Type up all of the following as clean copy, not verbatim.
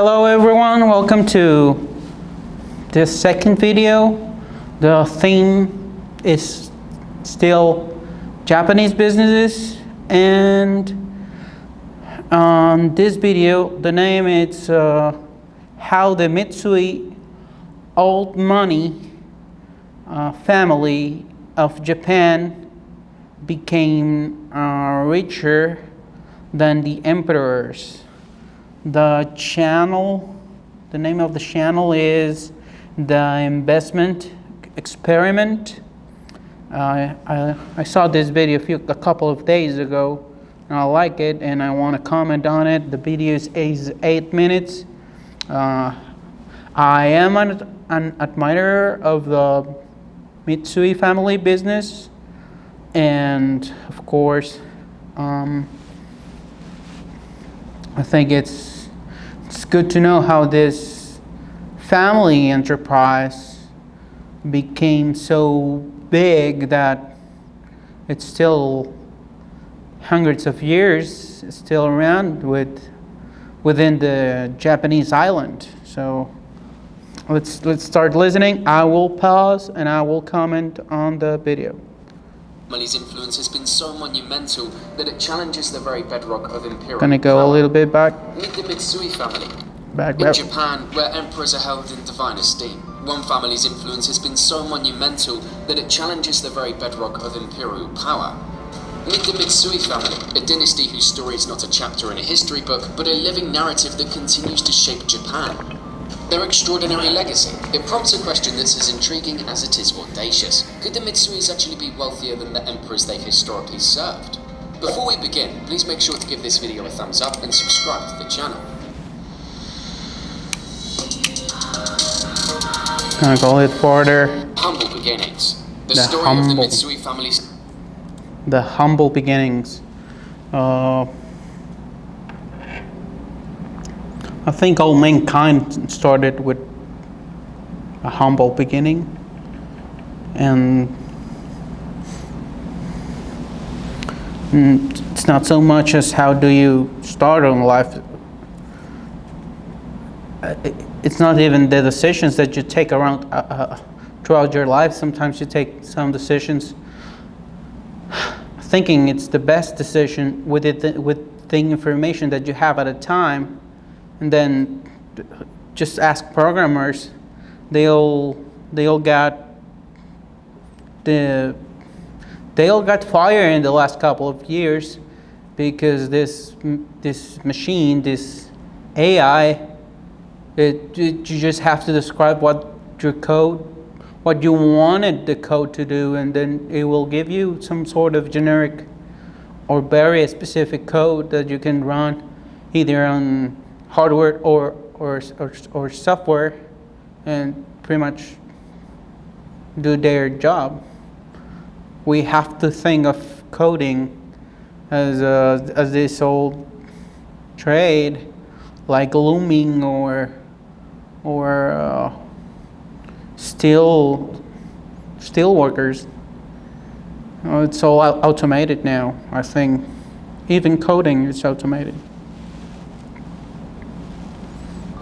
Hello everyone, welcome to this second video. The theme is still Japanese businesses, and on this video the name is how the Mitsui old money family of Japan became richer than the emperors. The name of the channel is The Investment Experiment. I saw this video a couple of days ago, and I like it, and I want to comment on it. The video is 8 minutes. I am an admirer of the Mitsui family business, and of course, I think it's good to know how this family enterprise became so big that it's still hundreds of years still around within the Japanese island. So let's start listening. I will pause and I will comment on the video. Family's influence has been so monumental that it challenges the very bedrock of imperial Gonna go power. a little bit back. Meet the Mitsui family. Back. In Japan, where emperors are held in divine esteem, one family's influence has been so monumental that it challenges the very bedrock of imperial power. Meet the Mitsui family, a dynasty whose story is not a chapter in a history book, but a living narrative that continues to shape Japan. Their extraordinary legacy. It prompts a question that's as intriguing as it is audacious. Could the Mitsuis actually be wealthier than the emperors they've historically served? Before we begin, please make sure to give this video a thumbs up and subscribe to the channel. Gonna go a little further. Humble beginnings. The story of the Mitsui family's... The humble beginnings. I think all mankind started with a humble beginning, and it's not so much as how do you start on life. It's not even the decisions that you take around throughout your life. Sometimes you take some decisions thinking it's the best decision with the information that you have at a time. And then just ask programmers. They'll got fired in the last couple of years because this machine, this AI, you just have to describe what you wanted the code to do, and then it will give you some sort of generic or very specific code that you can run either on hardware or software and pretty much do their job. We have to think of coding as this old trade like looming or steel workers. It's all automated now. I think even coding is automated.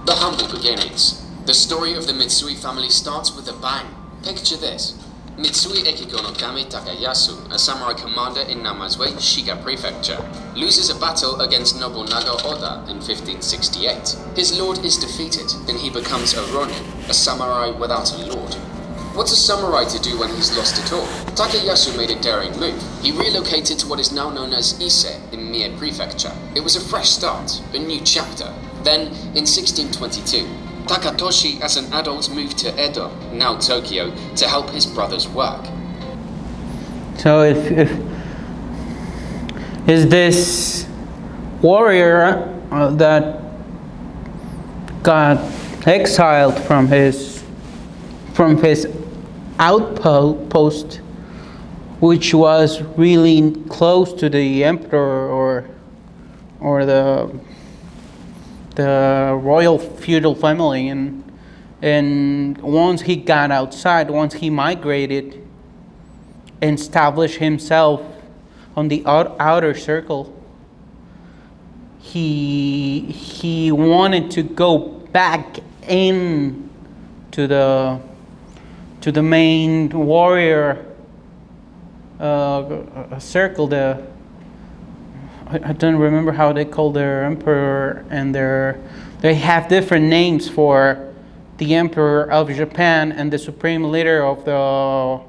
The humble beginnings. The story of the Mitsui family starts with a bang. Picture this. Mitsui Ekigo no Kami Takayasu, a samurai commander in Namazue, Shiga Prefecture, loses a battle against Nobunaga Oda in 1568. His lord is defeated, and he becomes a ronin, a samurai without a lord. What's a samurai to do when he's lost it all? Takayasu made a daring move. He relocated to what is now known as Ise in Mie Prefecture. It was a fresh start, a new chapter. Then, in 1622, Takatoshi as an adult moved to Edo, now Tokyo, to help his brother's work. So if is this warrior that got exiled from his outpost, which was really close to the emperor or the royal feudal family, and once he got outside, once he migrated and established himself on the outer circle, he wanted to go back in to the main warrior circle. I don't remember how they call their emperor, and they have different names for the emperor of Japan and the supreme leader of the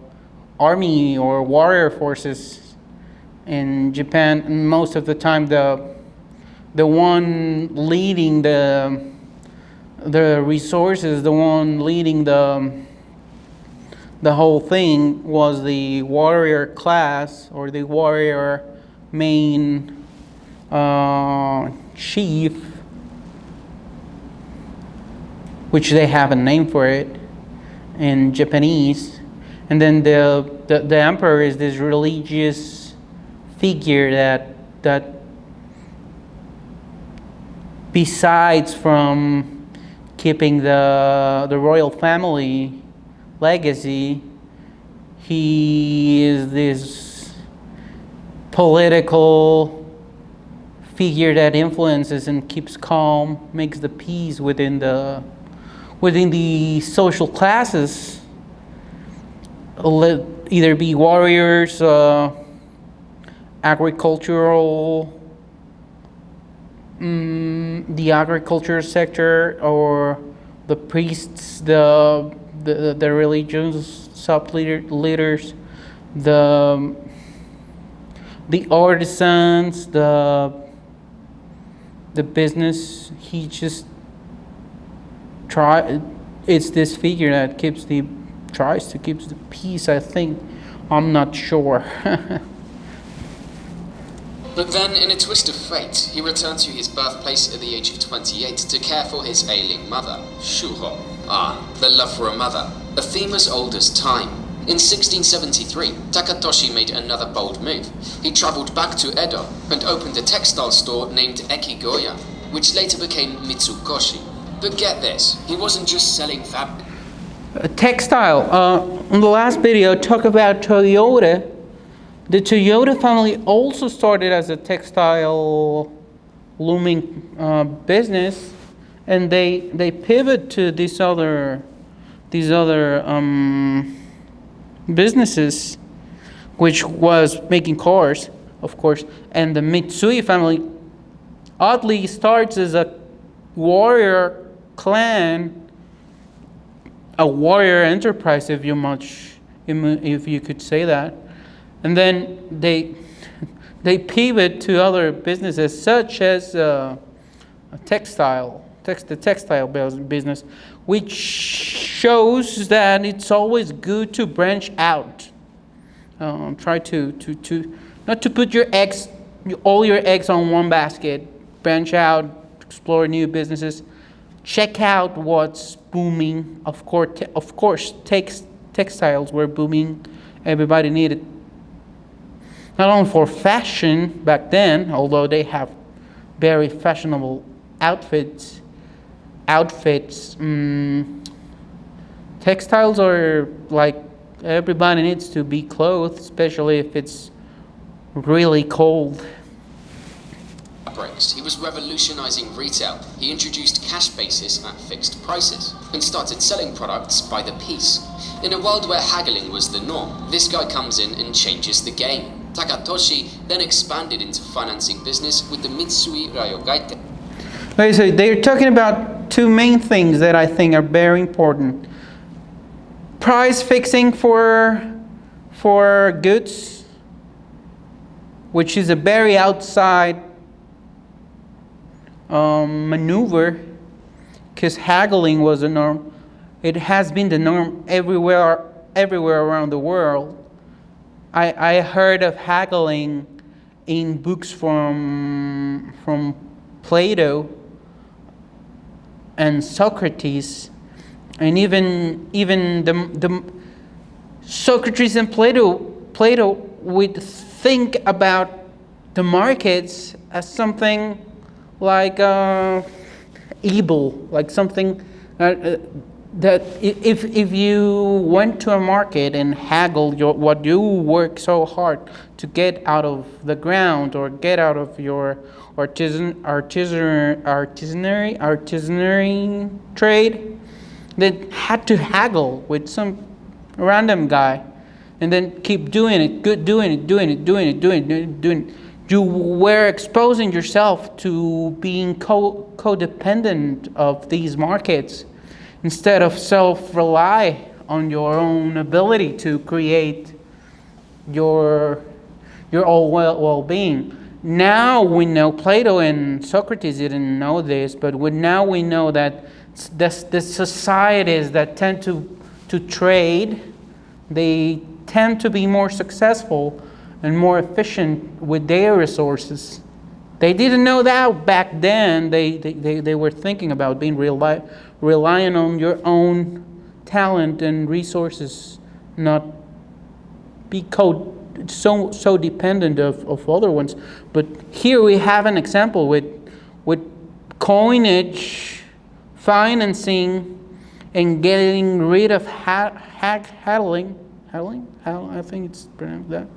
army or warrior forces in Japan. And most of the time, the one leading the resources, the one leading the whole thing was the warrior class or the warrior main chief, which they have a name for it in Japanese. And then the emperor is this religious figure that besides from keeping the royal family legacy, he is this political figure that influences and keeps calm, makes the peace within the social classes, either be warriors, agricultural, the agriculture sector, or the priests, the religious sub-leaders, the artisans, the business. He just it's this figure that tries to keep the peace, I think. I'm not sure. But then, in a twist of fate, he returned to his birthplace at the age of 28 to care for his ailing mother, Shuho. The love for a mother, a theme as old as time. In 1673, Takatoshi made another bold move. He travelled back to Edo and opened a textile store named Ekigoya, which later became Mitsukoshi. But get this, he wasn't just selling fabric. Textile. In the last video, talk about Toyota. The Toyota family also started as a textile looming business, and they pivot to these other businesses, which was making cars, of course. And the Mitsui family oddly starts as a warrior clan, a warrior enterprise, if you could say that. And then they pivot to other businesses, such as the textile business, which shows that it's always good to branch out. Try to not to put all your eggs on one basket. Branch out, explore new businesses, check out what's booming. Of course, textiles were booming. Everybody needed, not only for fashion back then, although they have very fashionable outfits. Textiles are like, everybody needs to be clothed, especially if it's really cold. He was revolutionizing retail. He introduced cash basis at fixed prices and started selling products by the piece. In a world where haggling was the norm, this guy comes in and changes the game. Takatoshi then expanded into financing business with the Mitsui Ryogaite. Okay, so they're talking about two main things that I think are very important. Price fixing for goods, which is a very outside maneuver, because haggling was the norm. It has been the norm everywhere around the world. I heard of haggling in books from Plato and Socrates, and even the Socrates and Plato would think about the markets as something like evil, like something that if you went to a market and haggled what you work so hard to get out of the ground or get out of your artisanary trade that had to haggle with some random guy, and then keep doing it. You were exposing yourself to being codependent of these markets instead of self-rely on your own ability to create your own well-being. Now we know, Plato and Socrates didn't know this, but now we know that the societies that tend to trade, they tend to be more successful and more efficient with their resources. They didn't know that back then. They were thinking about being relying on your own talent and resources, not be so dependent of other ones. But here we have an example with coinage, financing, and getting rid of haggling. I think it's pronounced that.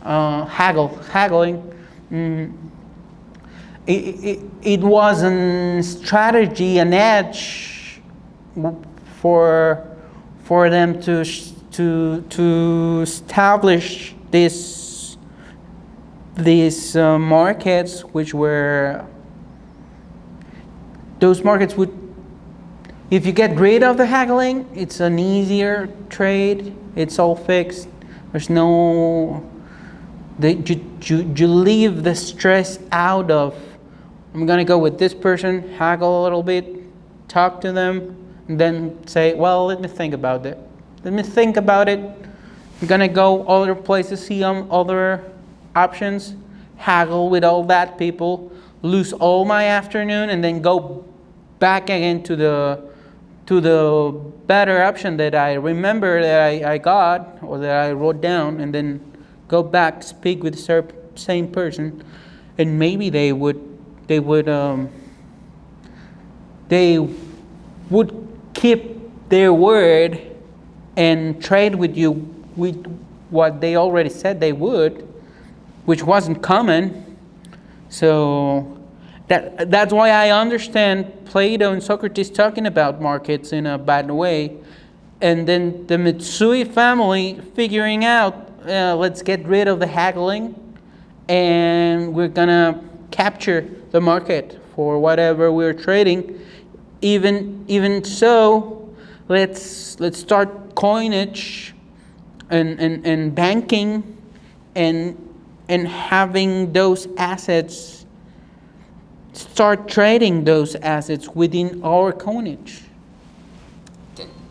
Haggling. It was a strategy, an edge for them to establish these markets, which were those markets would. If you get rid of the haggling, it's an easier trade. It's all fixed. There's no. You leave the stress out of. I'm gonna go with this person, haggle a little bit, talk to them, and then say, well, let me think about it. I'm gonna go other places, see other options, haggle with all that people, lose all my afternoon, and then go back again to the better option that I remember that I got or that I wrote down, and then go back, speak with the same person, and maybe they would keep their word and trade with you with what they already said they would, which wasn't common. So that's why I understand Plato and Socrates talking about markets in a bad way, and then the Mitsui family figuring out, let's get rid of the haggling, and we're gonna capture the market for whatever we're trading. Even so, let's start coinage and banking and having those assets, start trading those assets within our coinage.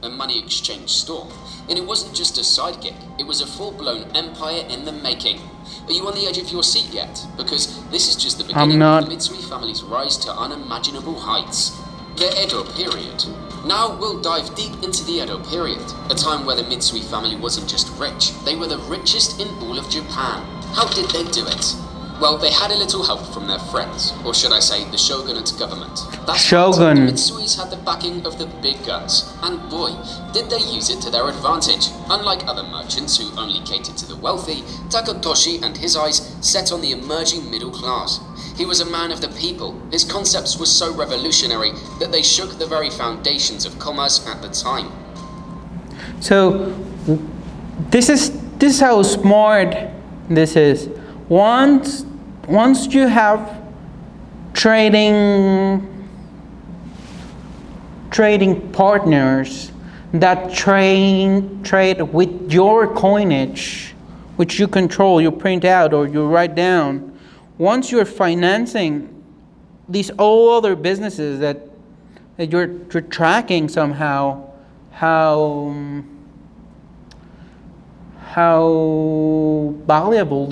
A money exchange store. And it wasn't just a side gig, it was a full-blown empire in the making. Are you on the edge of your seat yet? Because this is just the beginning of the Mitsui family's rise to unimaginable heights. The Edo period. Now we'll dive deep into the Edo period, a time where the Mitsui family wasn't just rich, they were the richest in all of Japan. How did they do it? Well, they had a little help from their friends, or should I say the shogunate government. That's Shogun. Right, the Mitsuis had the backing of the big guns, and boy, did they use it to their advantage. Unlike other merchants who only catered to the wealthy, Takatoshi and his eyes set on the emerging middle class. He was a man of the people. His concepts were so revolutionary that they shook the very foundations of commerce at the time. So this is how smart this is. Once you have trading partners that trade with your coinage, which you control, you print out or you write down. Once you're financing these all other businesses that you're tracking somehow, how valuable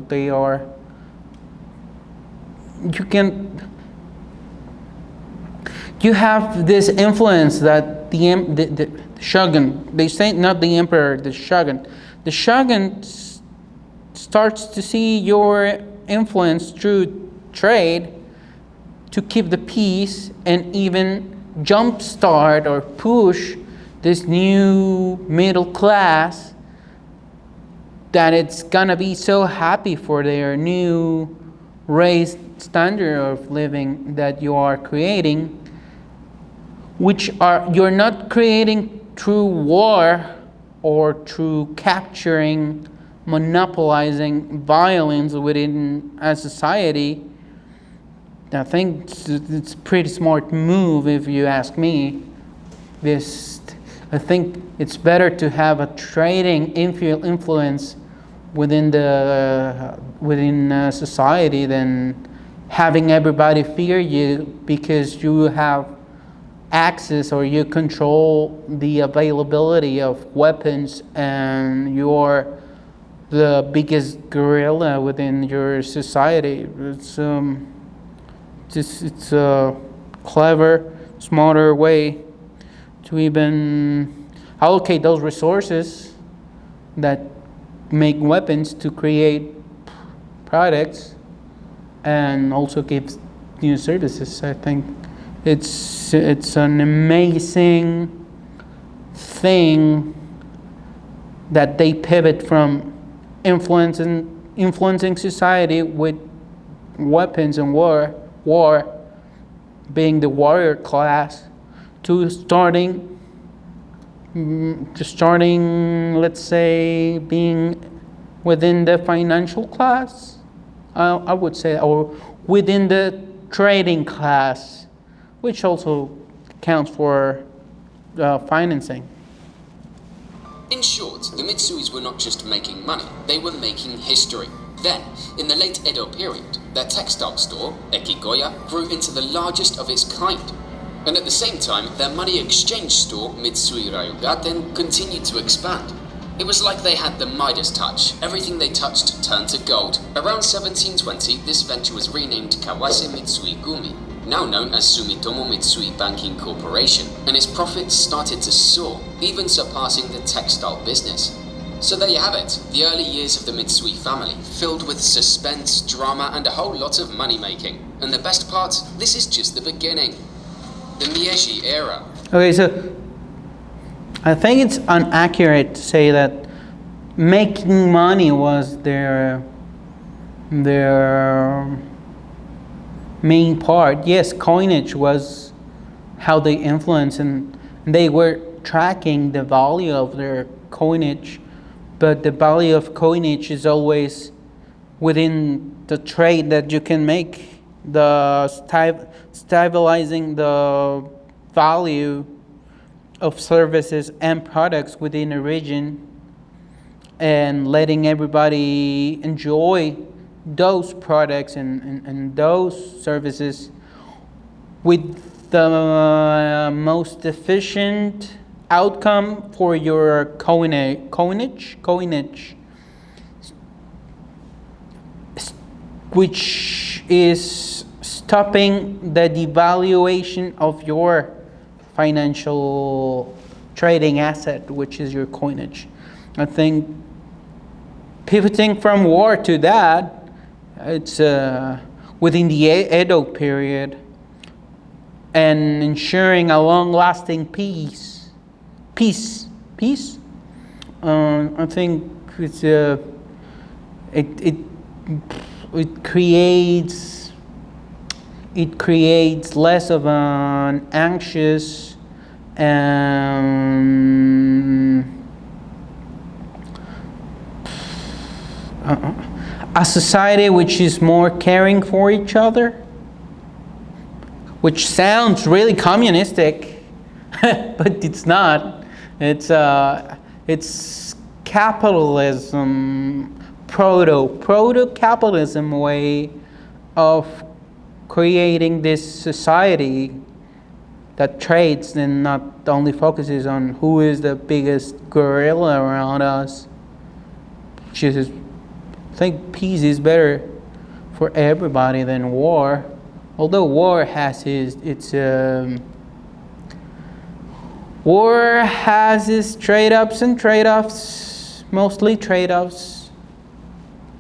they are. You have this influence that the shogun, they say not the emperor, the shogun. The shogun starts to see your influence through trade to keep the peace and even jumpstart or push this new middle class that it's gonna be so happy for their new raised standard of living that you are creating, which you're not creating through war or through capturing, monopolizing violence within a society. I think it's a pretty smart move, if you ask me. I think it's better to have a trading influence within society than having everybody fear you because you have access or you control the availability of weapons and you're the biggest guerrilla within your society. It's a clever, smarter way to even allocate those resources that make weapons to create products and also give new services. I think it's an amazing thing that they pivot from influencing society with weapons and war being the warrior class to starting, let's say, being within the financial class, I would say, or within the trading class, which also counts for financing. In short, the Mitsuis were not just making money, they were making history. Then, in the late Edo period, their textile store, Ekigoya, grew into the largest of its kind. And at the same time, their money exchange store, Mitsui Ryugaten, continued to expand. It was like they had the Midas touch. Everything they touched turned to gold. Around 1720, this venture was renamed Kawase Mitsui Gumi, now known as Sumitomo Mitsui Banking Corporation, and its profits started to soar, even surpassing the textile business. So there you have it, the early years of the Mitsui family, filled with suspense, drama, and a whole lot of money making. And the best part, this is just the beginning. The Meiji era. Okay, so I think it's inaccurate to say that making money was their main part. Yes, coinage was how they influenced, and they were tracking the value of their coinage, but the value of coinage is always within the trade that you can make, the stabilizing the value of services and products within a region and letting everybody enjoy those products and those services with the most efficient outcome for your coinage, which is stopping the devaluation of your financial trading asset, which is your coinage. I think pivoting from war to that, it's within the Edo period and ensuring a long-lasting peace. I think it's it creates less of an anxious a society which is more caring for each other, which sounds really communistic, but it's not. It's capitalism, proto-capitalism way of creating this society that trades and not only focuses on who is the biggest gorilla around us. I think peace is better for everybody than war. Although war has its trade-ups and trade-offs, mostly trade-offs,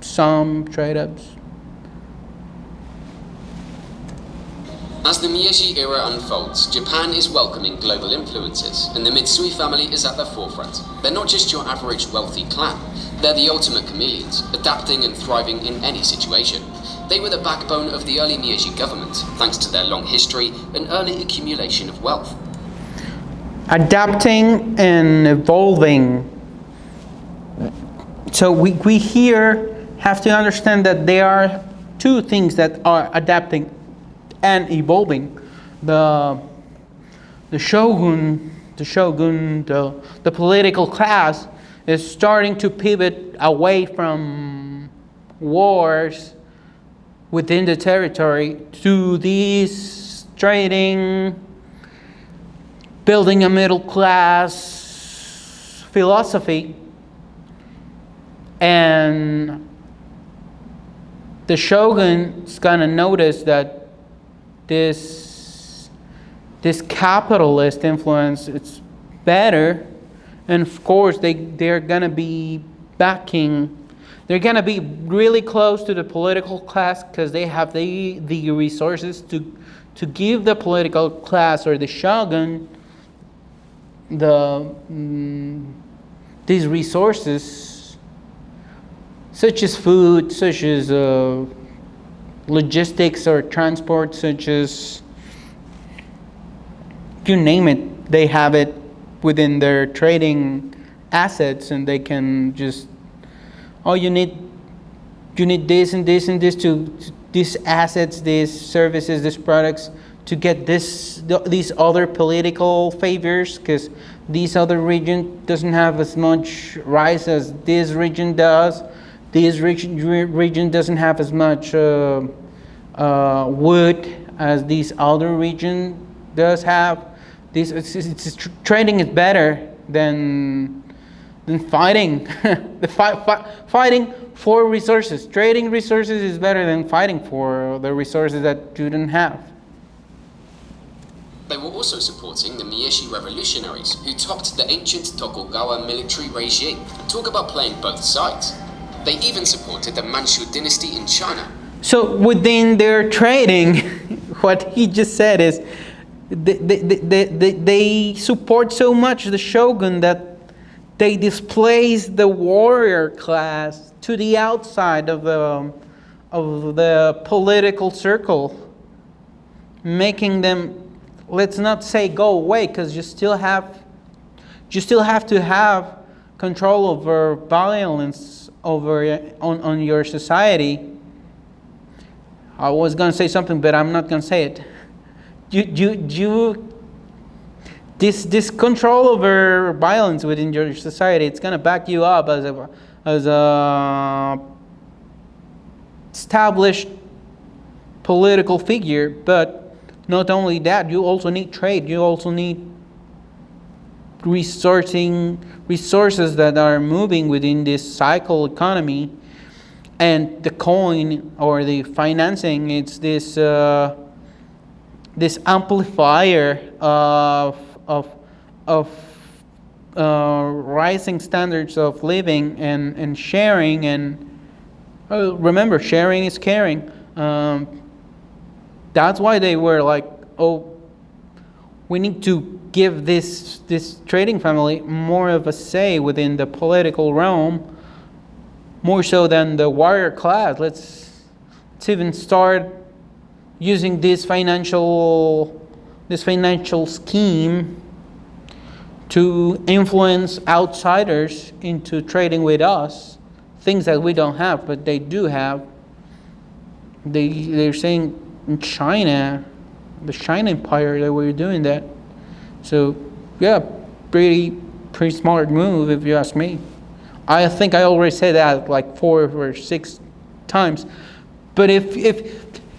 some trade-ups. As the Meiji era unfolds, Japan is welcoming global influences, and the Mitsui family is at the forefront. They're not just your average wealthy clan, they're the ultimate chameleons, adapting and thriving in any situation. They were the backbone of the early Meiji government, thanks to their long history and early accumulation of wealth. Adapting and evolving. So we here have to understand that there are two things that are adapting and evolving. The shogun, the political class is starting to pivot away from wars within the territory to this trading, building a middle class philosophy. And the shogun is gonna notice that this capitalist influence it's better, and of course they're gonna be backing. They're gonna be really close to the political class because they have the resources to give the political class or the shogun these resources, such as food, such as logistics or transport, such as you name it, they have it within their trading assets, and they can just, you need this and this and this to these assets, these services, these products to get these other political favors, because this other region doesn't have as much rice as this region does. This region doesn't have as much wood as this other region does have. Trading is better than fighting. Fighting for resources. Trading resources is better than fighting for the resources that you don't have. They were also supporting the Meiji revolutionaries, who topped the ancient Tokugawa military regime. Talk about playing both sides. They even supported the Manchu dynasty in China. So within their trading, what he just said is they support so much the shogun that they displace the warrior class to the outside of the political circle, making them, let's not say go away, because you still have to have control over violence on your society. I was gonna say something, but I'm not gonna say it. This control over violence within your society, it's gonna back you up as a established political figure. But not only that, you also need trade. You also need resources that are moving within this cycle economy. And the coin or the financing, it's this amplifier of rising standards of living and sharing. And remember, sharing is caring. That's why they were like, we need to give this trading family more of a say within the political realm, more so than the warrior class. Let's even start using this financial scheme to influence outsiders into trading with us, things that we don't have, but they do have. They're saying in China, the China Empire, that we're doing that. So yeah, pretty smart move if you ask me. I think I already said that like 4 or 6 times. But if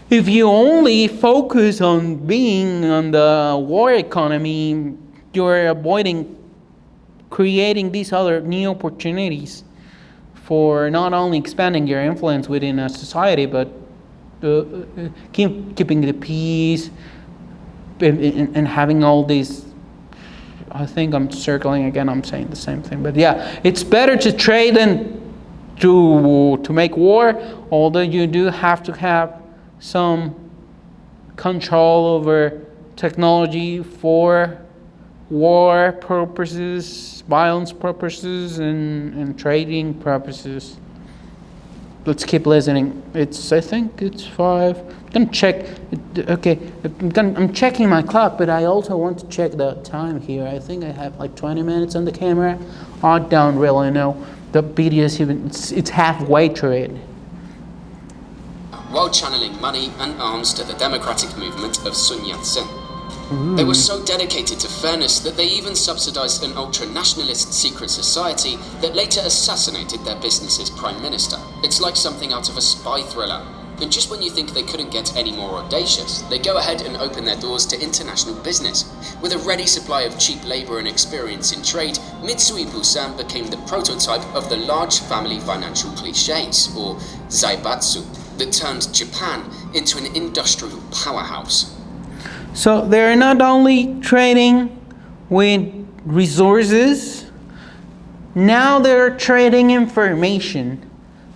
you only focus on being on the war economy, you're avoiding creating these other new opportunities for not only expanding your influence within a society, but keeping the peace and having all these. I think I'm circling again. I'm saying the same thing, but yeah, it's better to trade than to make war. Although you do have to have some control over technology for war purposes, violence purposes, and trading purposes. let's keep listening. I think it's 5. I'm gonna check. Okay, I'm checking my clock, but I also want to check the time here. I think I have like 20 minutes on the camera. I don't really know. The video is it's halfway through it. While channeling money and arms to the democratic movement of Sun Yat-sen. They were so dedicated to fairness that they even subsidized an ultra-nationalist secret society that later assassinated their business's prime minister. It's like something out of a spy thriller. And just when you think they couldn't get any more audacious, they go ahead and open their doors to international business. With a ready supply of cheap labor and experience in trade, Mitsui Bussan became the prototype of the large family financial cliches, or zaibatsu, that turned Japan into an industrial powerhouse. So they're not only trading with resources, now they're trading information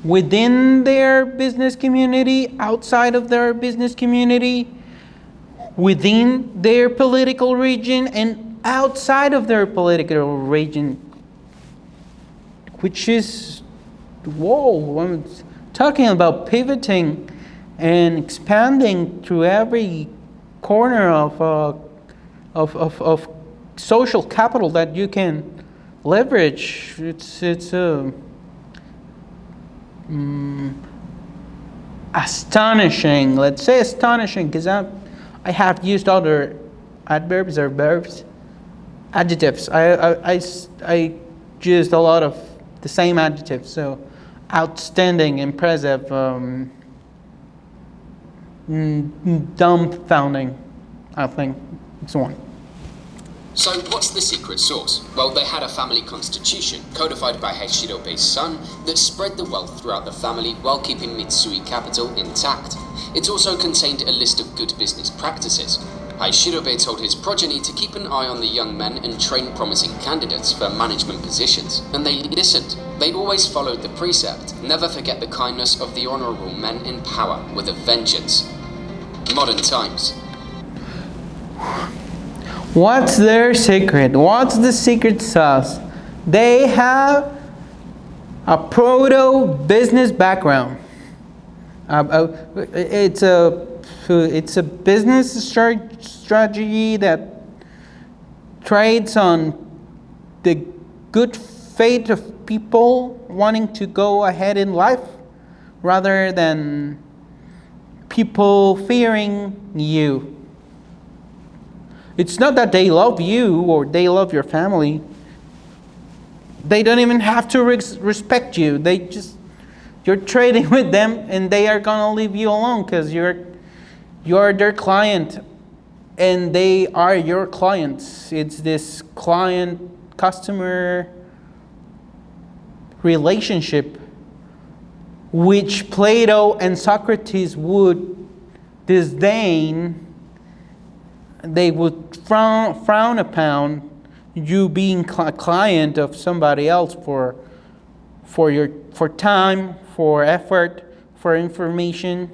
within their business community, outside of their business community, within their political region, and outside of their political region, which is, whoa, I'm talking about pivoting and expanding through every corner of social capital that you can leverage. It's astonishing. Let's say astonishing, because I have used other adverbs or verbs, adjectives. I used a lot of the same adjectives. So outstanding, impressive, dumbfounding, I think it's one. So what's the secret sauce? Well, they had a family constitution, codified by Heishirobe's son, that spread the wealth throughout the family while keeping Mitsui capital intact. It also contained a list of good business practices. Heishirobe told his progeny to keep an eye on the young men and train promising candidates for management positions, and they listened. They always followed the precept, never forget the kindness of the honorable men in power with a vengeance. Modern times. What's their secret? What's the secret sauce? They have a proto-business background. It's a business strategy that trades on the good faith of people wanting to go ahead in life rather than people fearing you. It's not that they love you or they love your family. They don't even have to respect you. You're trading with them and they are gonna leave you alone because you're their client and they are your clients. It's this client-customer relationship which Plato and Socrates would disdain. They would frown upon you being a client of somebody else for time, for effort, for information.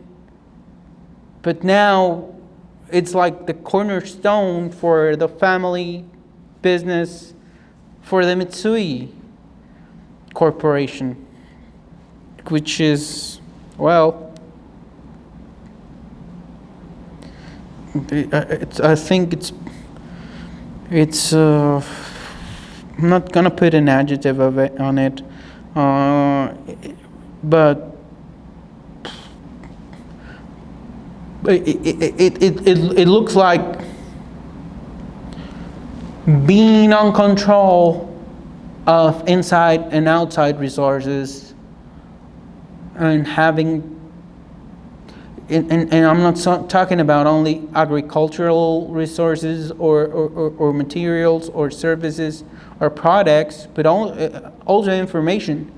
But now it's like the cornerstone for the family business, for the Mitsui Corporation, which is, well, I think it's I'm not gonna put an adjective on it, but it looks like being on control of inside and outside resources and having. And I'm not talking about only agricultural resources or materials or services or products, but also information.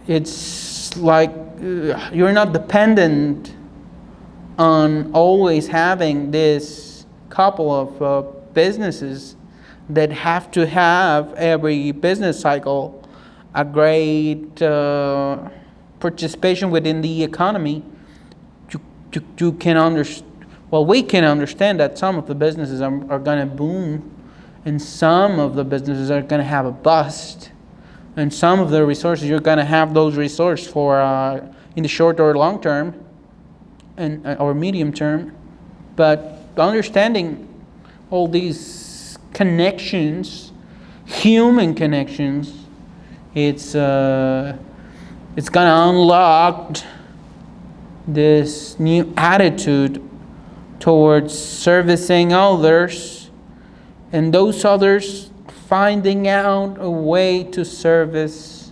It's like you're not dependent on always having this couple of businesses that have to have every business cycle a great participation within the economy. You can we can understand that some of the businesses are going to boom and some of the businesses are going to have a bust, and some of the resources you're going to have those resources for in the short or long term, and or medium term. But understanding all these connections, human connections, it's gonna unlock this new attitude towards servicing others, and those others finding out a way to service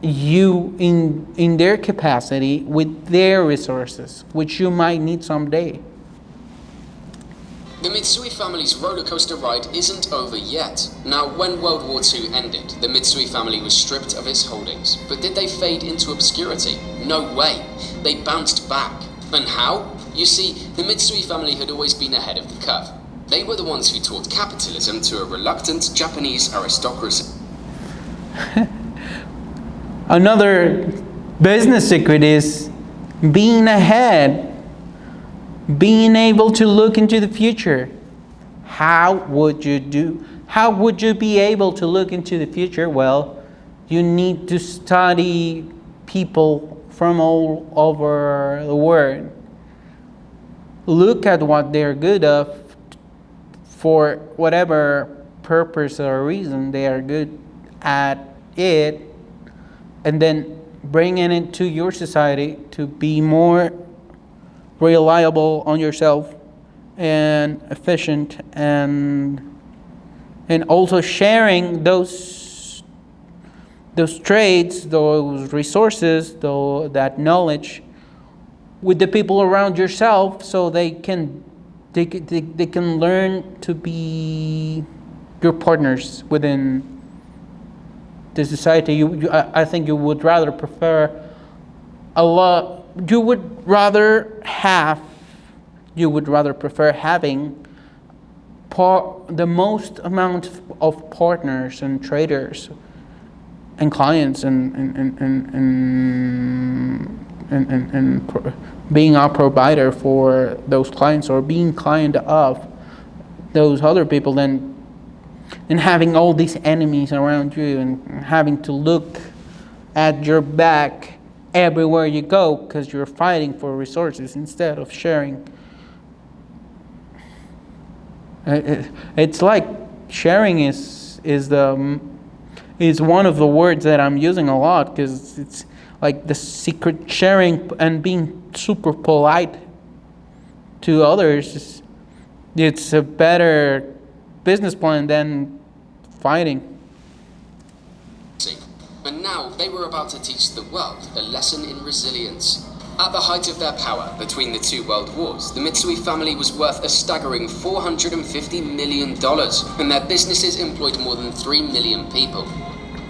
you in their capacity with their resources, which you might need someday. The Mitsui family's roller coaster ride isn't over yet. Now, when World War II ended, the Mitsui family was stripped of its holdings. But did they fade into obscurity? No way. They bounced back. And how? You see, the Mitsui family had always been ahead of the curve. They were the ones who taught capitalism to a reluctant Japanese aristocracy. Another business secret is being ahead. Being able to look into the future. How would you be able to look into the future? Well, you need to study people from all over the world. Look at what they're good at for whatever purpose or reason they are good at it, and then bringing it to your society to be more reliable on yourself and efficient, and also sharing those traits, those resources, that knowledge with the people around yourself, so they can learn to be your partners within the society. I think you would rather prefer you would rather prefer having the most amount of partners and traders and clients and being a provider for those clients, or being client of those other people, than having all these enemies around you and having to look at your back everywhere you go because you're fighting for resources instead of sharing. It's like sharing is one of the words that I'm using a lot, because it's like the secret. Sharing and being super polite to others, it's a better business plan than fighting. And now they were about to teach the world a lesson in resilience. At the height of their power between the two world wars, the Mitsui family was worth a staggering $450 million, and their businesses employed more than 3 million people.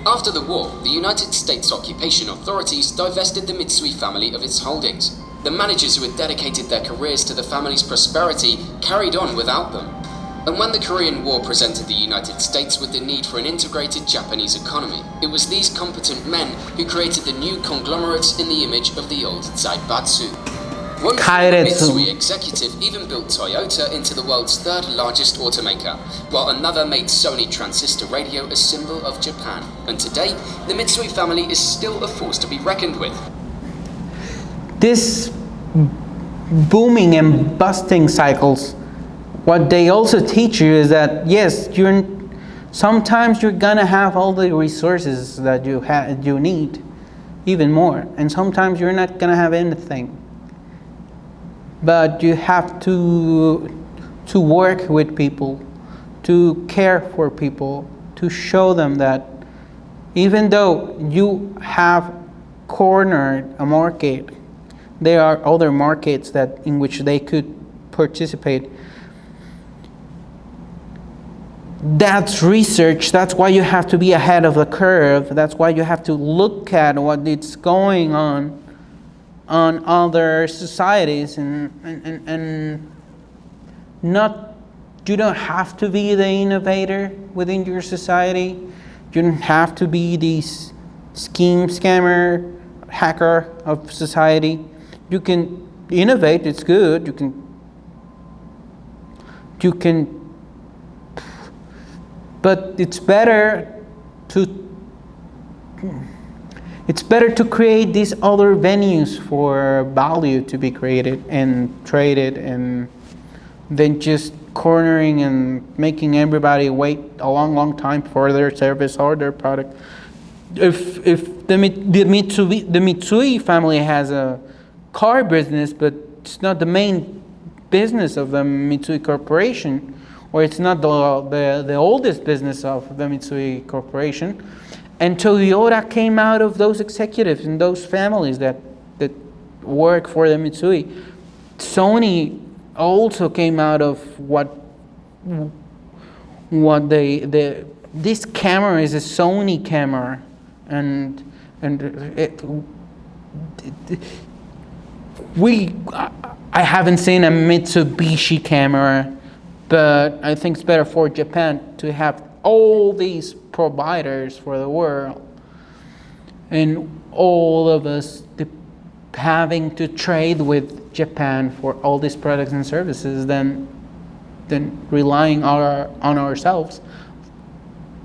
After the war, the United States occupation authorities divested the Mitsui family of its holdings. The managers who had dedicated their careers to the family's prosperity carried on without them. And when the Korean War presented the United States with the need for an integrated Japanese economy, it was these competent men who created the new conglomerates in the image of the old Zaibatsu. One Mitsui executive even built Toyota into the world's third largest automaker, while another made Sony transistor radio a symbol of Japan. And today, the Mitsui family is still a force to be reckoned with. This booming and busting cycles, what they also teach you is that yes, sometimes you're gonna have all the resources that you need, even more, and sometimes you're not gonna have anything. But you have to work with people, to care for people, to show them that even though you have cornered a market, there are other markets in which they could participate. That's research. That's why you have to be ahead of the curve. That's why you have to look at what is going on other societies, and not. You don't have to be the innovator within your society. You don't have to be this scammer, hacker of society. You can innovate. It's good. You can. But it's better It's better to create these other venues for value to be created and traded, and than just cornering and making everybody wait a long time for their service or their product. If the Mitsui family has a car business, but it's not the main business of the Mitsui Corporation, or it's not the oldest business of the Mitsui Corporation, and Toyota came out of those executives and those families that work for the Mitsui. Sony also came out of this camera is a Sony camera, and I haven't seen a Mitsubishi camera, but I think it's better for Japan to have all these providers for the world, and all of us having to trade with Japan for all these products and services than relying on ourselves.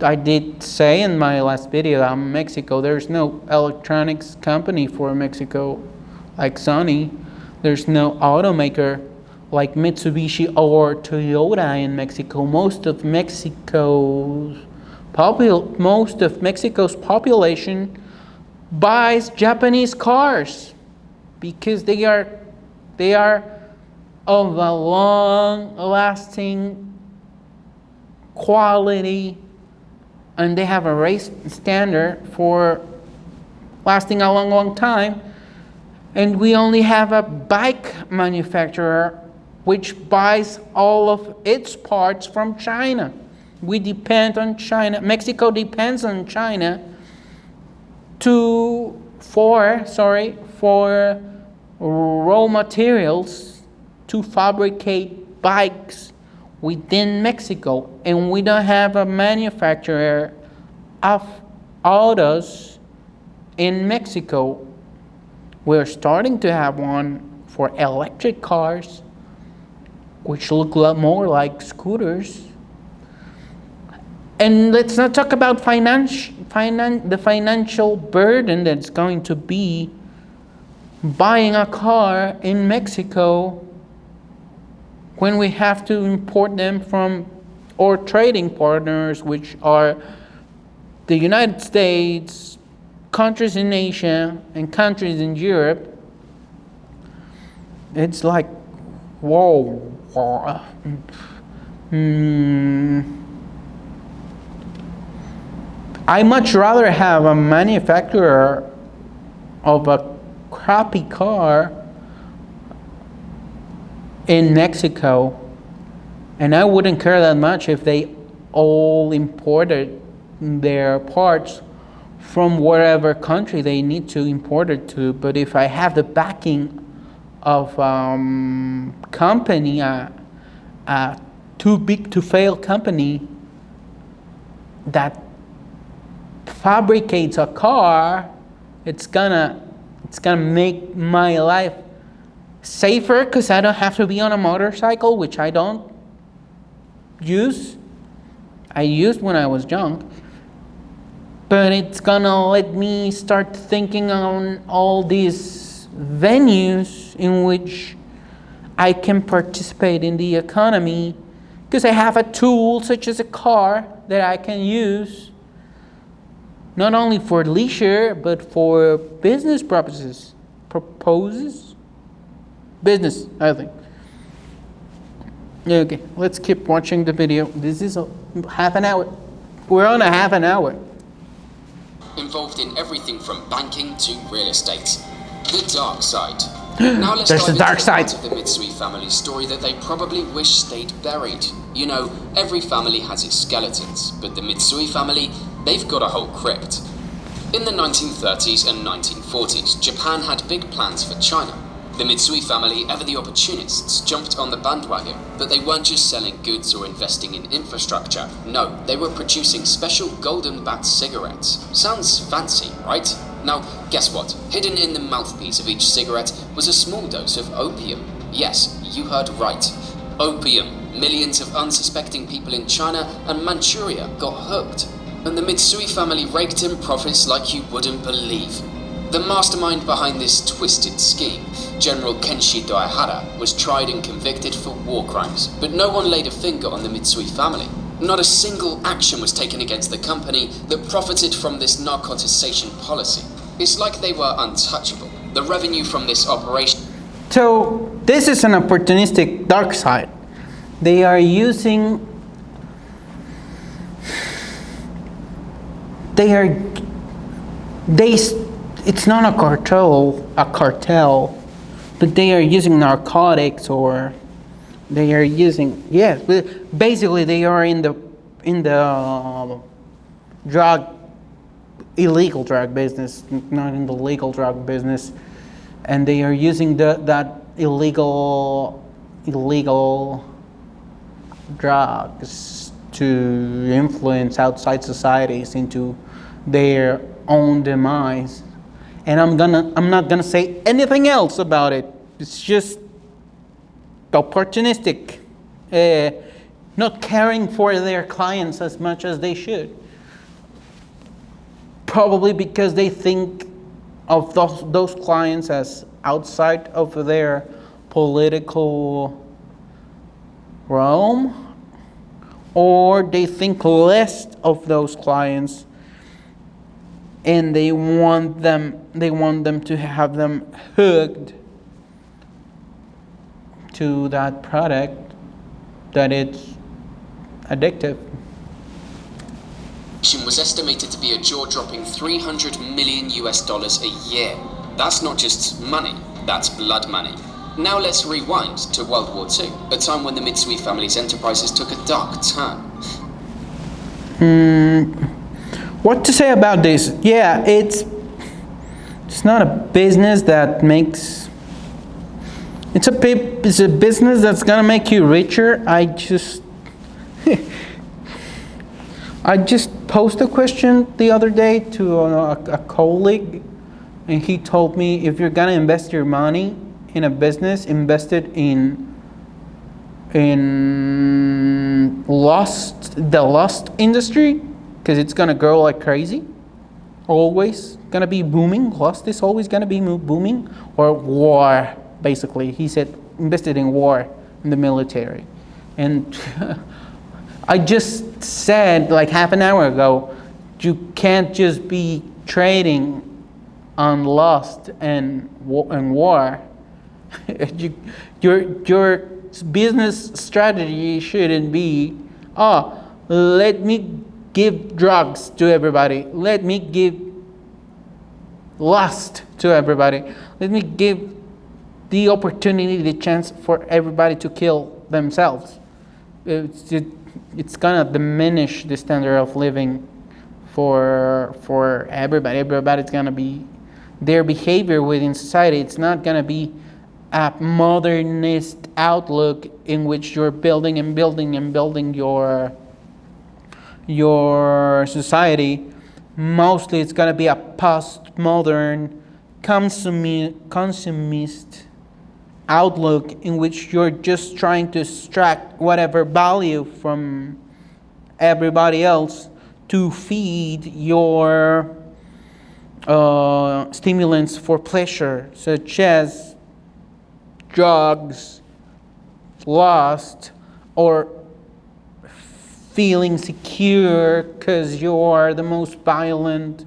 I did say in my last video that Mexico, there's no electronics company for Mexico like Sony. There's no automaker like Mitsubishi or Toyota in Mexico. Most of Mexico's population buys Japanese cars because they are of a long-lasting quality, and they have a race standard for lasting a long time. And we only have a bike manufacturer which buys all of its parts from China. We depend on China. Mexico depends on China for raw materials to fabricate bikes within Mexico, and we don't have a manufacturer of autos in Mexico. We're starting to have one for electric cars, which look a lot more like scooters. And let's not talk about the financial burden that's going to be buying a car in Mexico when we have to import them from our trading partners, which are the United States, countries in Asia, and countries in Europe. It's like, whoa. I much rather have a manufacturer of a crappy car in Mexico, and I wouldn't care that much if they all imported their parts from wherever country they need to import it to. But if I have the backing of company, too big to fail company that fabricates a car, it's gonna make my life safer, because I don't have to be on a motorcycle, which I don't use. I used when I was young. But it's gonna let me start thinking on all these venues in which I can participate in the economy, because I have a tool such as a car that I can use not only for leisure but for business purposes. Business, I think. Okay, let's keep watching the video. This is half an hour. We're on a half an hour. Involved in everything from banking to real estate. The dark side. Now let's There's dive the dark into side. part of the Mitsui family story that they probably wish stayed buried. You know, every family has its skeletons, but the Mitsui family, they've got a whole crypt. In the 1930s and 1940s, Japan had big plans for China. The Mitsui family, ever the opportunists, jumped on the bandwagon, but they weren't just selling goods or investing in infrastructure. No, they were producing special golden-backed cigarettes. Sounds fancy, right? Now, guess what? Hidden in the mouthpiece of each cigarette was a small dose of opium. Yes, you heard right. Opium. Millions of unsuspecting people in China and Manchuria got hooked. And the Mitsui family raked in profits like you wouldn't believe. The mastermind behind this twisted scheme, General Kenshi Daihara, was tried and convicted for war crimes, but no one laid a finger on the Mitsui family. Not a single action was taken against the company that profited from this narcotization policy. It's like they were untouchable. The revenue from this operation... So this is an opportunistic dark side. They are using... It's not a cartel, but they are using narcotics, or they are using, yes, basically they are in the illegal drug business, not in the legal drug business, and they are using that illegal drugs to influence outside societies into their own demise. And I'm not gonna say anything else about it. It's just opportunistic, not caring for their clients as much as they should. Probably because they think of those clients as outside of their political realm, or they think less of those clients, and they want them to have them hooked to that product that it's addictive. Was estimated to be a jaw-dropping $300 million a year. That's not just money, that's blood money. Now let's rewind to World War II, a time when the Mitsui family's enterprises took a dark turn. What to say about this? Yeah, it's not a business that makes... It's a business that's gonna make you richer. I just posed a question the other day to a colleague, and he told me, if you're gonna invest your money in a business, invest it in the lust industry, because it's gonna grow like crazy. Always gonna be booming. Lust is always gonna be booming. Or war, basically. He said invested in war, in the military. And I just said like half an hour ago, you can't just be trading on lust and war. Your business strategy shouldn't be, let me give drugs to everybody. Let me give lust to everybody. Let me give the opportunity, the chance for everybody to kill themselves. It's gonna diminish the standard of living for everybody. Everybody's gonna be, their behavior within society, it's not gonna be a modernist outlook in which you're building and building and building your society. Mostly it's gonna be a postmodern consumist outlook in which you're just trying to extract whatever value from everybody else to feed your stimulants for pleasure, such as drugs, lust, or feeling secure because you are the most violent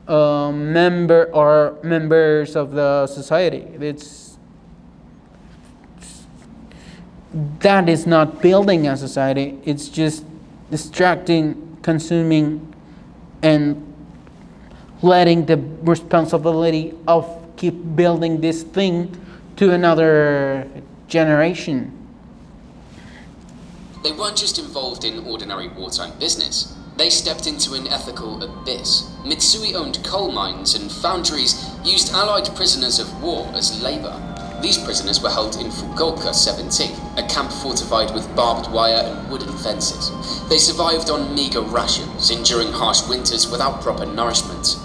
members of the society. That is not building a society. It's just distracting, consuming, and letting the responsibility of keep building this thing to another generation. They weren't just involved in ordinary wartime business. They stepped into an ethical abyss. Mitsui owned coal mines and foundries used Allied prisoners of war as labor. These prisoners were held in Fukuoka 17, a camp fortified with barbed wire and wooden fences. They survived on meager rations, enduring harsh winters without proper nourishment.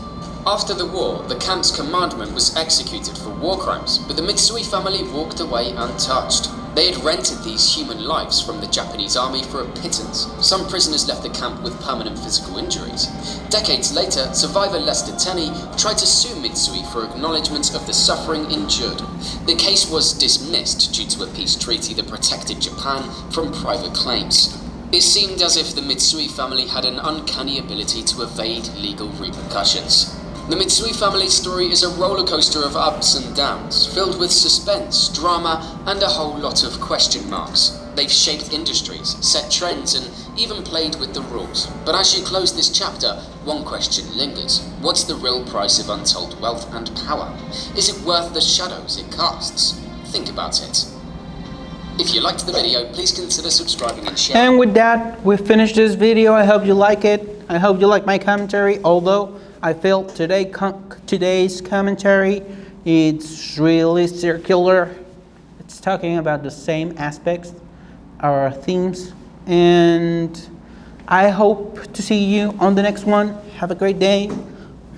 After the war, the camp's commandant was executed for war crimes, but the Mitsui family walked away untouched. They had rented these human lives from the Japanese army for a pittance. Some prisoners left the camp with permanent physical injuries. Decades later, survivor Lester Tenney tried to sue Mitsui for acknowledgement of the suffering endured. The case was dismissed due to a peace treaty that protected Japan from private claims. It seemed as if the Mitsui family had an uncanny ability to evade legal repercussions. The Mitsui family story is a rollercoaster of ups and downs, filled with suspense, drama, and a whole lot of question marks. They've shaped industries, set trends, and even played with the rules. But as you close this chapter, one question lingers. What's the real price of untold wealth and power? Is it worth the shadows it casts? Think about it. If you liked the video, please consider subscribing and sharing. And with that, we finished this video. I hope you like it. I hope you like my commentary, although I feel today's commentary, it's really circular. It's talking about the same aspects, our themes, and I hope to see you on the next one. Have a great day.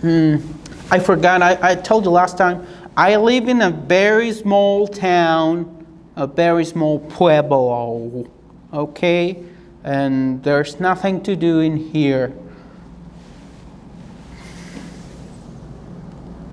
I forgot, I told you last time, I live in a very small town, a very small pueblo, okay? And there's nothing to do in here.